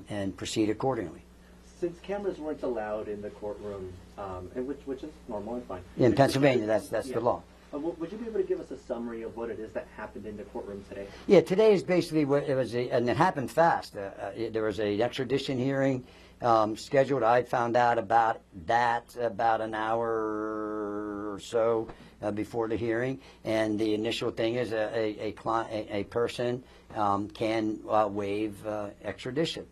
and proceed accordingly. Since cameras weren't allowed in the courtroom, and which is normal and fine. In Pennsylvania, that's the law. Would you be able to give us a summary of what it is that happened in the courtroom today? Yeah, today is basically what it was, and it happened fast. There was an extradition hearing scheduled. I found out about that about an hour or so before the hearing, and the initial thing is a person can waive extradition.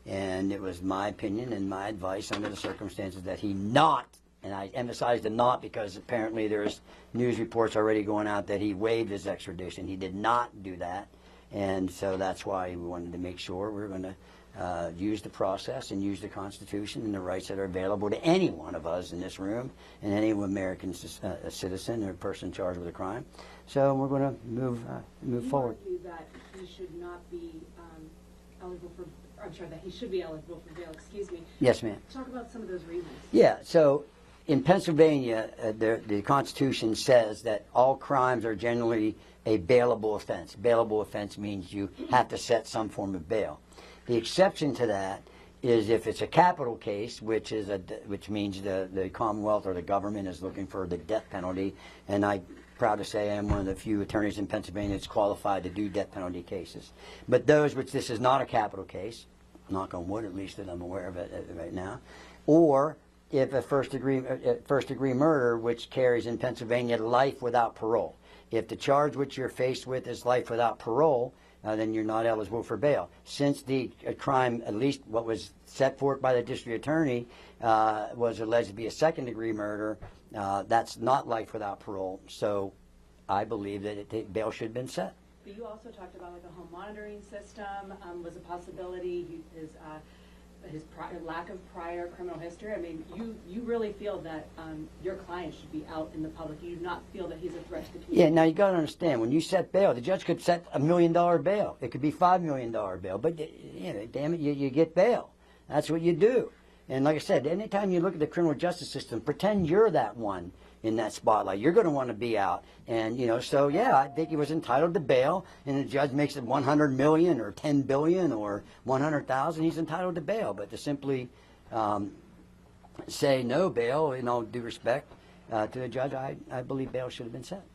And it was my opinion and my advice under the circumstances that he not, and I emphasize the not because apparently there's news reports already going out that he waived his extradition. He did not do that. And so that's why we wanted to make sure we're going to use the process and use the Constitution and the rights that are available to any one of us in this room and any American citizen or person charged with a crime. So we're going to move forward. You argue that he should not be eligible for, I'm sorry, that he should be eligible for bail, excuse me. Yes, ma'am. Talk about some of those reasons. Yeah, so in Pennsylvania, the Constitution says that all crimes are generally a bailable offense. Bailable offense means you have to set some form of bail. The exception to that is if it's a capital case, which means the Commonwealth or the government is looking for the death penalty, and I'm proud to say I am one of the few attorneys in Pennsylvania that's qualified to do death penalty cases. But those which this is not a capital case, knock on wood at least that I'm aware of it right now, or if a first degree murder, which carries in Pennsylvania life without parole. If the charge which you're faced with is life without parole, then you're not eligible for bail. Since the crime, at least what was set forth by the district attorney, was alleged to be a second-degree murder, that's not life without parole. So I believe that bail should have been set. But you also talked about like a home monitoring system was a possibility. His lack of prior criminal history. I mean, you really feel that your client should be out in the public. You do not feel that he's a threat to the community. Yeah, now you got to understand, when you set bail, the judge could set $1 million bail. It could be $5 million bail, but damn it, you get bail. That's what you do. And like I said, anytime you look at the criminal justice system, pretend you're that one in that spotlight. You're going to want to be out. And, so yeah, I think he was entitled to bail, and the judge makes it $100 million or $10 billion or $100,000, he's entitled to bail. But to simply say no bail, in all due respect to the judge, I believe bail should have been set.